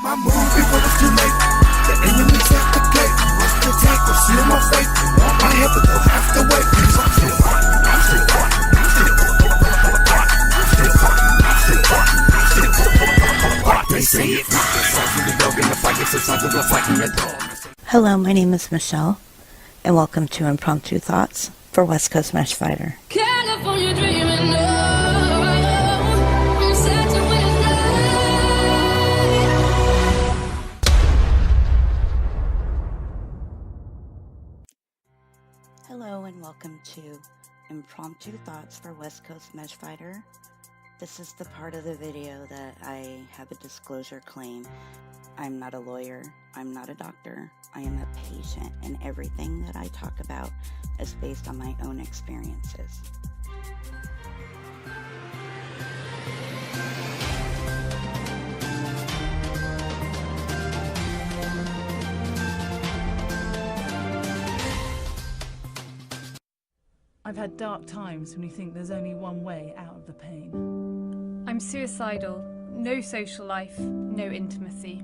My move before it's too late. The enemy's at the gate. Rush the attack, go seal my fate. Want my head, but they'll have to wait. Cause I'm still hot, I'm still hot, I'm still hot, I'm still hot, I'm still hot, I'm still hot. They say it. The songs of the dog in the fight. It's the songs of the fighting the dog. Hello, my name is Michelle, and welcome to Impromptu Thoughts for West Coast Mesh Fighter. California dreaming, no, I'm set to win tonight. Hello, and welcome to Impromptu Thoughts for West Coast Mesh Fighter. This is the part of the video that I have a disclosure claim. I'm not a lawyer, I'm not a doctor, I am a patient, and everything that I talk about is based on my own experiences. I've had dark times when you think there's only one way out of the pain. I'm suicidal, no social life, no intimacy.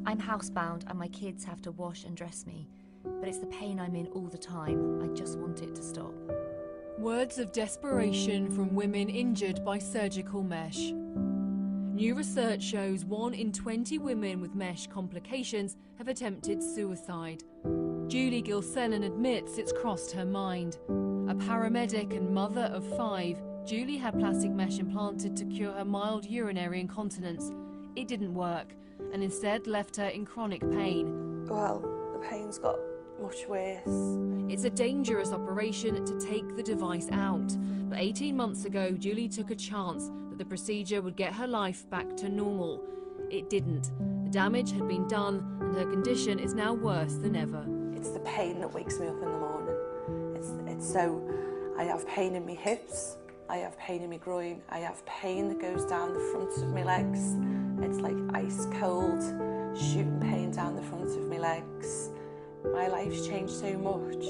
I'm housebound and my kids have to wash and dress me, but it's the pain I'm in all the time. I just want it to stop. Words of desperation from women injured by surgical mesh. New research shows 1 in 20 women with mesh complications have attempted suicide. Julie Gilsenan admits it's crossed her mind. A paramedic and mother of 5, Julie had plastic mesh implanted to cure her mild urinary incontinence. It didn't work, and instead left her in chronic pain. Well, the pain's got much worse. It's a dangerous operation to take the device out, but 18 months ago Julie took a chance that the procedure would get her life back to normal. It didn't. The damage had been done and her condition is now worse than ever. It's the pain that wakes me up in the morning. It's so, I have pain in my hips, I have pain in my groin, I have pain that goes down the front of my legs. It's like ice cold, shooting pain down the front of my legs. My life's changed so much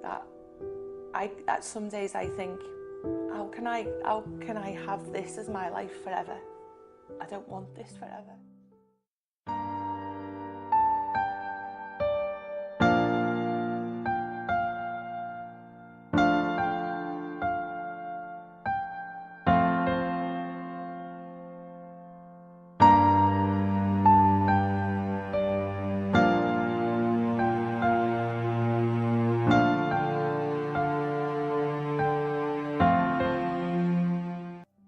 that some days I think, how can I have this as my life forever? I don't want this forever.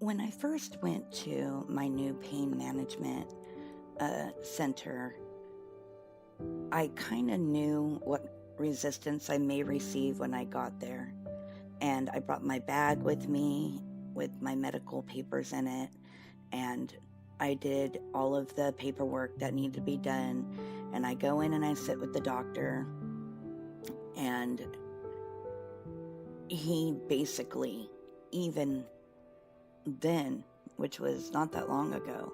When I first went to my new pain management center, I kind of knew what resistance I may receive when I got there. And I brought my bag with me with my medical papers in it, and I did all of the paperwork that needed to be done. And I go in and I sit with the doctor, and he basically, even then, which was not that long ago,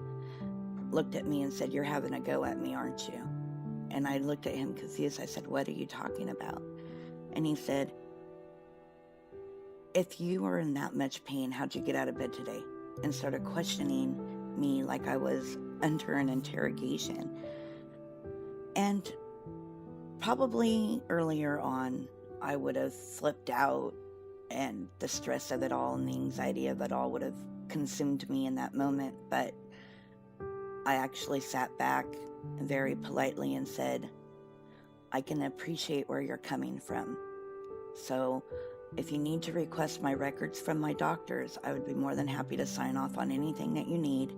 looked at me and said, "You're having a go at me, aren't you?" And I looked at him confused. I said, "What are you talking about?" And he said, "If you were in that much pain, how'd you get out of bed today?" And started questioning me like I was under an interrogation. And probably earlier on, I would have flipped out, and the stress of it all and the anxiety of it all would have consumed me in that moment. But I actually sat back very politely and said, "I can appreciate where you're coming from. So if you need to request my records from my doctors, I would be more than happy to sign off on anything that you need."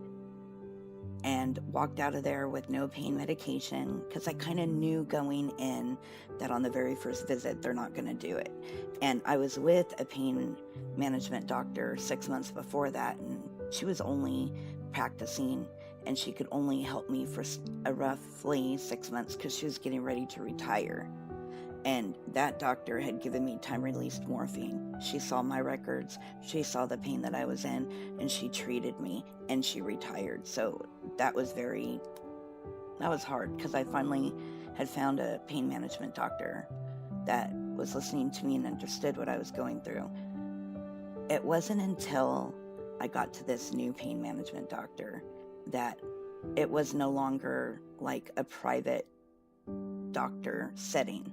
And walked out of there with no pain medication, because I kind of knew going in that on the very first visit they're not going to do it. And I was with a pain management doctor 6 months before that, and she was only practicing, and she could only help me for roughly 6 months because she was getting ready to retire. And that doctor had given me time-released morphine. She saw my records, she saw the pain that I was in, and she treated me, and she retired. So that was hard, because I finally had found a pain management doctor that was listening to me and understood what I was going through. It wasn't until I got to this new pain management doctor that it was no longer like a private doctor setting.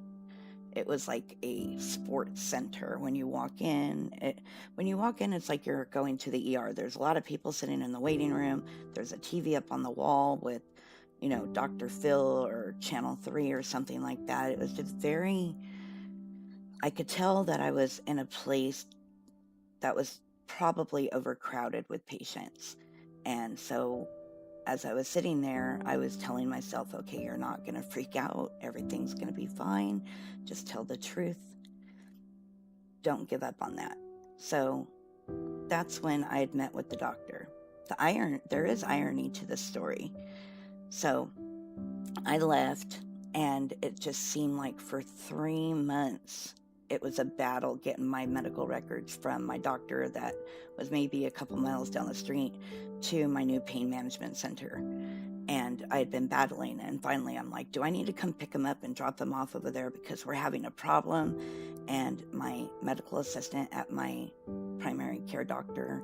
It was like a sports center. When you walk in, it's like you're going to the ER. There's a lot of people sitting in the waiting room. There's a TV up on the wall with, Dr. Phil or Channel 3 or something like that. It was just I could tell that I was in a place that was probably overcrowded with patients. And so as I was sitting there, I was telling myself, okay, you're not going to freak out. Everything's going to be fine. Just tell the truth. Don't give up on that. So that's when I had met with the doctor. There is irony to this story. So I left, and it just seemed like for 3 months, it was a battle getting my medical records from my doctor that was maybe a couple miles down the street to my new pain management center. And I had been battling, and finally I'm like, do I need to come pick him up and drop him off over there because we're having a problem? And my medical assistant at my primary care doctor,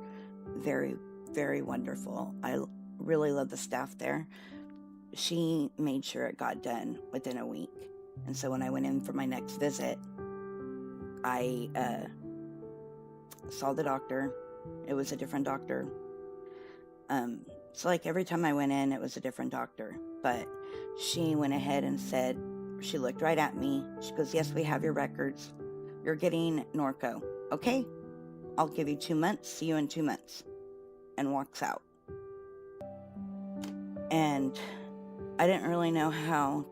very, very wonderful. I really love the staff there. She made sure it got done within a week. And so when I went in for my next visit, I saw the doctor. It was a different doctor. So like every time I went in, it was a different doctor. But she went ahead and said, she looked right at me. She goes, yes, we have your records. You're getting Norco. Okay, I'll give you 2 months. See you in 2 months. And walks out. And I didn't really know how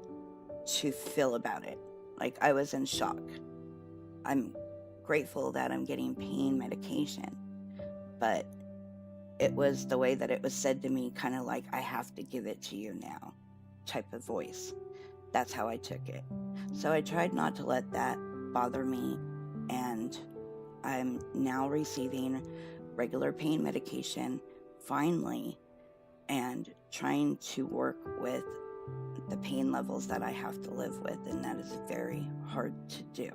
to feel about it. Like, I was in shock. I'm grateful that I'm getting pain medication, but it was the way that it was said to me, kind of like, I have to give it to you now type of voice. That's how I took it. So I tried not to let that bother me, and I'm now receiving regular pain medication, finally, and trying to work with the pain levels that I have to live with, and that is very hard to do.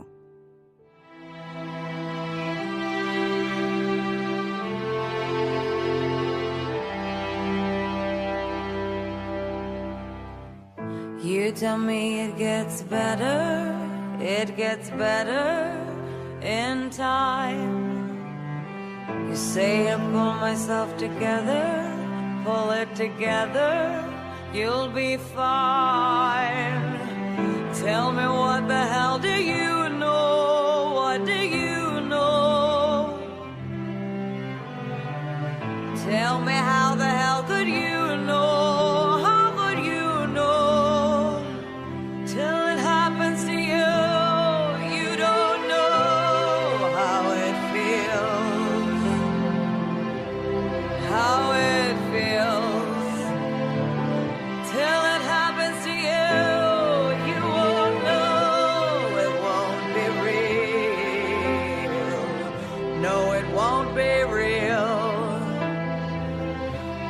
You tell me it gets better in time. You say I pull myself together, pull it together, you'll be fine. Tell me, what the hell do you know? What do you know? Tell me, how the hell could you know? How could you know? Till it happens to you, you don't know how it feels. How it feels. Till it happens to you, you won't know. It won't be real. No, it won't be real.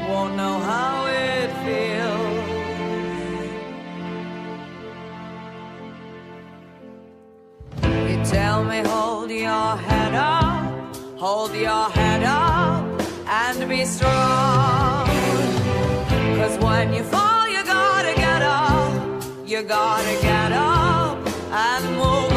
Won't know how it feels. You tell me, hold your head up, and be strong. 'Cause when you fall, you gotta get up and move